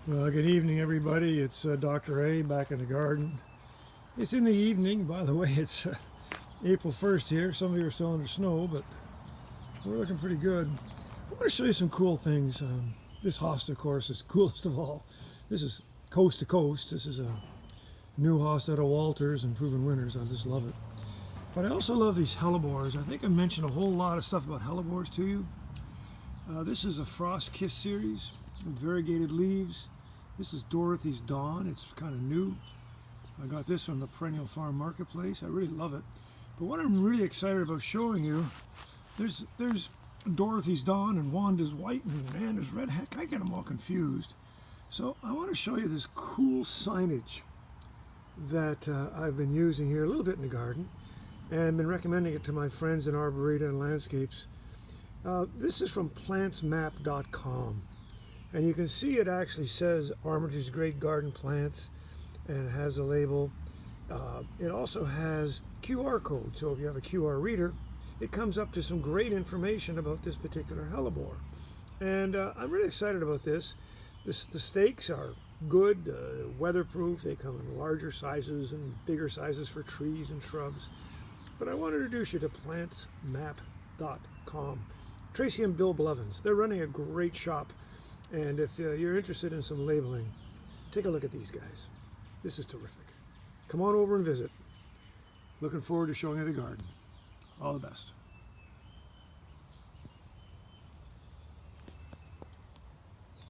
Well, good evening, everybody. It's Dr. A back in the garden. It's in the evening. By the way, it's April 1st here. Some of you are still under snow, but we're looking pretty good. I want to show you some cool things. This hosta, of course, is coolest of all. This is coast to coast. This is a new hosta out of Walters and Proven Winners. I just love it. But I also love these Hellebores. I think I mentioned a whole lot of stuff about Hellebores to you. This is a Frost Kiss series with variegated leaves. This is Dorothy's Dawn. It's kind of new. I got this from the Perennial Farm Marketplace. I really love it. But what I'm really excited about showing you, there's Dorothy's Dawn and Wanda's White and Amanda's Red. Heck, I get them all confused. So I want to show you this cool signage that I've been using here a little bit in the garden and been recommending it to my friends in Arboreta and Landscapes. This is from plantsmap.com. And you can see it actually says Armitage Great Garden Plants, and it has a label. It also has QR code, so if you have a QR reader, it comes up to some great information about this particular hellebore. And I'm really excited about this. The stakes are good, weatherproof. They come in larger sizes and bigger sizes for trees and shrubs. But I want to introduce you to plantsmap.com. Tracy and Bill Blevins, they're running a great shop. And if you're interested in some labeling, take a look at these guys. This is terrific. Come on over and visit. Looking forward to showing you the garden. All the best.